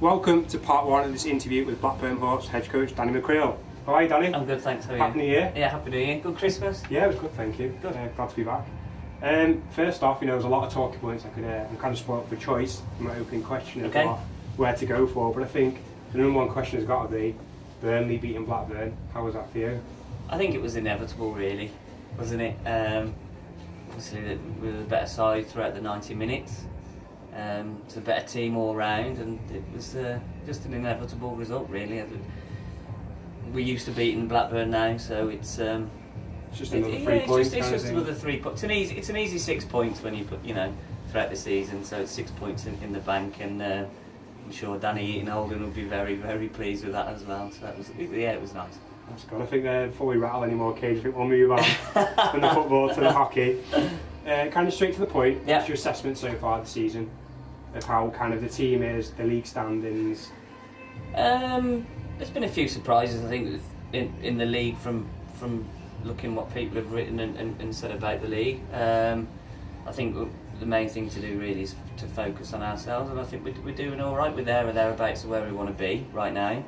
Welcome to part one of this interview with Blackburn Hawks head coach Danny Mackriel. How are you, Danny? I'm good, thanks. How are you? Happy New Year. Yeah, Happy New Year. Good Christmas. Yeah, it was good, thank you. Good. Glad to be back. First off, there's a lot of talking points. I'm kind of spoiled for choice in my opening question of where to go for, but I think the number one question has got to be Burnley beating Blackburn. How was that for you? I think it was inevitable, really, wasn't it? Obviously, we were the better side throughout the 90 minutes. It's a better team all round, and it was just an inevitable result, really. We're used to beating Blackburn now, so it's just another 3 points. It's just another 3 points. It's an easy 6 points when you put, throughout the season. So it's 6 points in the bank, and I'm sure Danny Eaton-Holden will be very, very pleased with that as well. So it was nice. That's good. I think before we rattle any more cages, I think we'll move on from the football to the hockey. Kind of straight to the point. Yeah. What's your assessment so far of the season of how kind of the team is, the league standings? There's been a few surprises, I think, in the league from looking what people have written and said about the league. I think the main thing to do really is to focus on ourselves, and I think we're doing all right. We're there or thereabouts of where we want to be right now.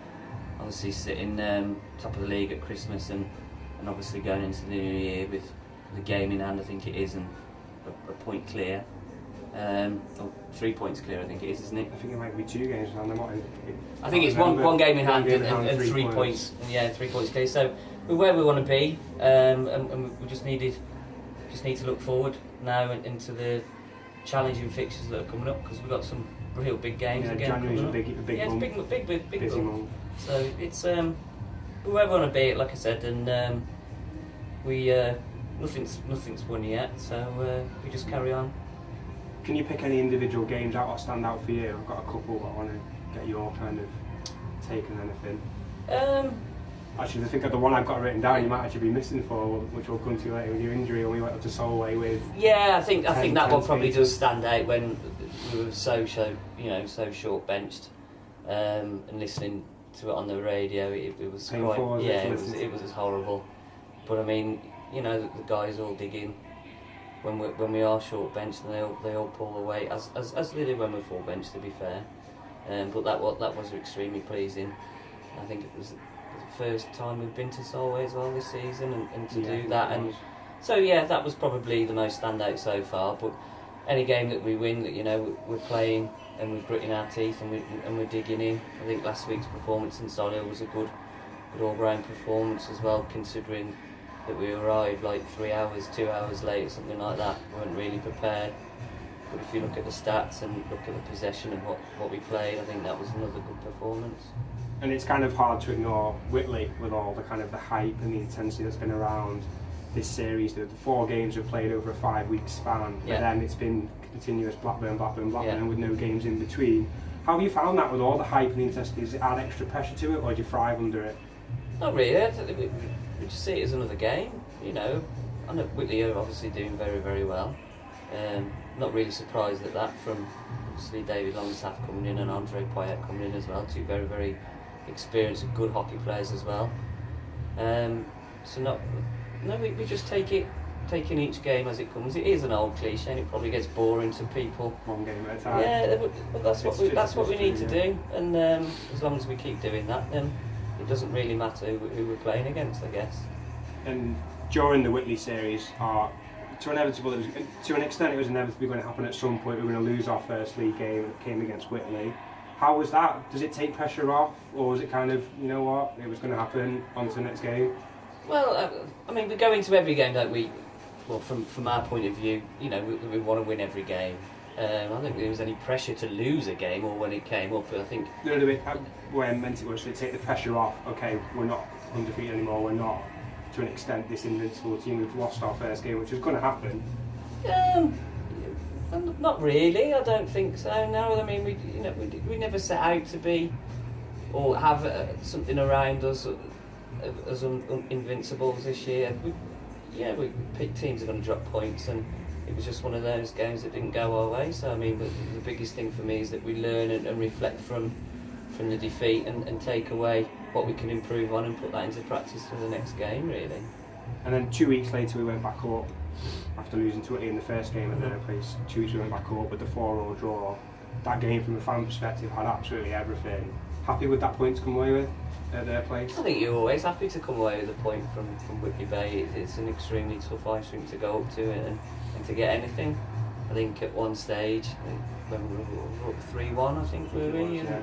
Obviously sitting top of the league at Christmas and obviously going into the new year with the game in hand, I think it is, and a point clear. Or 3 points clear, I think it is, isn't it? I think it might be 2 games now. I think it's one game in hand and 3 points. Yeah, 3 points clear. So we're where we want to be, and we just need to look forward now into the challenging fixtures that are coming up, because we've got some real big games again. January's a big month. It's big busy month. So it's we're where we want to be, like I said, and we nothing's won yet. So we just carry on. Can you pick any individual games out or stand out for you? I've got a couple, but I want to get your kind of take on anything. Actually, I think of the one I've got written down, you might actually be missing for, which we'll come to later with your injury when we went up to Solway with. Yeah, I think that one probably does stand out when we were so short benched, and listening to it on the radio, it was painful, quite, it was horrible. But I mean, the guys all dig in when we are short benched, and they all pull away as they do when we're full benched, to be fair. But that was extremely pleasing. I think it was the first time we've been to Solway as well this season, and to do that, and so that was probably the most standout so far. But any game that we win, that we're playing and we're gritting our teeth and we're digging in. I think last week's performance in Solihull was a good all-round performance as well, considering that we arrived like 2 hours late, something like that. We weren't really prepared. But if you look at the stats and look at the possession and what we played, I think that was another good performance. And it's kind of hard to ignore Whitley with all the kind of the hype and the intensity that's been around this series. The 4 games we've played over a 5-week span, but then it's been continuous Blackburn, and with no games in between. How have you found that with all the hype and the intensity? Does it add extra pressure to it, or do you thrive under it? Not really. We just see it as another game. I know Whitley are obviously doing very, very well. Not really surprised at that, from obviously David Longstaff coming in and Andre Poyet coming in as well, 2 very, very experienced and good hockey players as well. We just taking each game as it comes. It is an old cliche, and it probably gets boring to people. 1 game at a time. Yeah, but that's what we need to do, and as long as we keep doing that, then it doesn't really matter who we're playing against, I guess. And during the Whitley series, to an extent, it was inevitably going to happen at some point. We were going to lose our first league game, and it came against Whitley. How was that? Does it take pressure off, or was it kind of, you know what, it was going to happen, on to the next game? Well, I mean, we go into every game, don't we? Well, from our point of view, we want to win every game. I don't think there was any pressure to lose a game, or when it came up. But I think where I meant it was to take the pressure off. Okay, we're not undefeated anymore. We're not, to an extent, this invincible team. We've lost our first game, which is going to happen. Not really. I don't think so. No, I mean, we never set out to be or have something around us as invincibles this year. We picked teams are going to drop points, and it was just one of those games that didn't go our way. So I mean, the biggest thing for me is that we learn and reflect from the defeat and take away what we can improve on and put that into practice for the next game, really. And then 2 weeks later we went back up after losing to Italy in the first game at their place. 2 weeks we went back up with the 4-4 draw. that game from a fan perspective had absolutely everything. Happy with that point to come away with at their place? I think you're always happy to come away with a point from Whitley Bay. It's an extremely tough ice rink to go up to and to get anything. I think at one stage, when we were up 3-1, I think we were,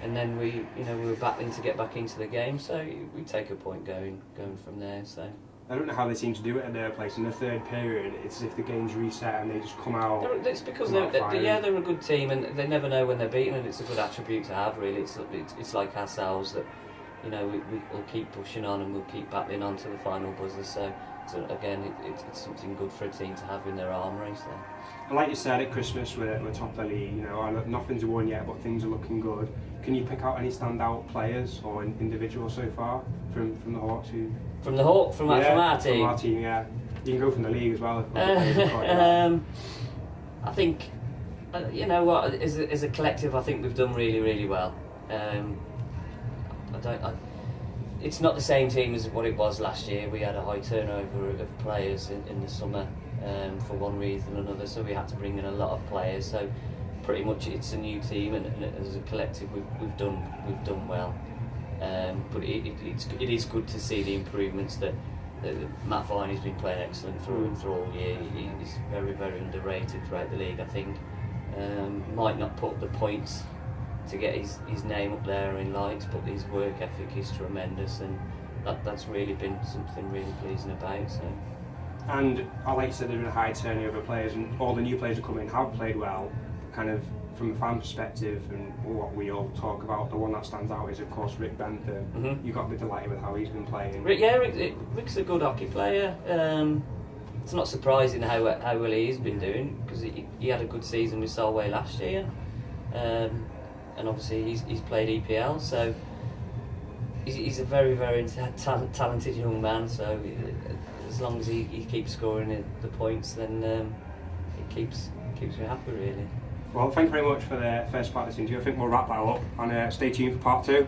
and then we were battling to get back into the game. So we take a point going from there. So I don't know how they seem to do it at their place. In the third period, it's as if the game's reset and they just come out. It's because they're a good team and they never know when they're beaten, and it's a good attribute to have. Really, it's like ourselves that we'll keep pushing on and we'll keep battling on to the final buzzer. So again, it's something good for a team to have in their armoury. So. And like you said, at Christmas we're top of the league. Nothing's won yet, but things are looking good. Can you pick out any standout players or individuals so far from the Hawks? From our team? From our team, yeah. You can go from the league as well. I think, as a collective, I think we've done really, really well. It's not the same team as what it was last year. We had a high turnover of players in the summer for one reason or another, so we had to bring in a lot of players. So pretty much it's a new team, and as a collective we've done well. But it is good to see the improvements that Matt Viney's been playing excellent through all year. He's very, very underrated throughout the league, I think. Might not put the points to get his name up there in lights, but his work ethic is tremendous, and that's really been something really pleasing about. So. And like you said, there's been a high turnover of players, and all the new players who come in have played well. Kind of from a fan perspective, and what we all talk about, the one that stands out is of course Rick Bentham. Mm-hmm. You got to be delighted with how he's been playing. Rick's a good hockey player. It's not surprising how well he's been doing, because he had a good season with Solway last year, and obviously he's played EPL, so he's a very, very talented young man. So as long as he keeps scoring the points, then it keeps me happy, really. Well, thank you very much for the first part of this interview. I think we'll wrap that up, and stay tuned for part 2.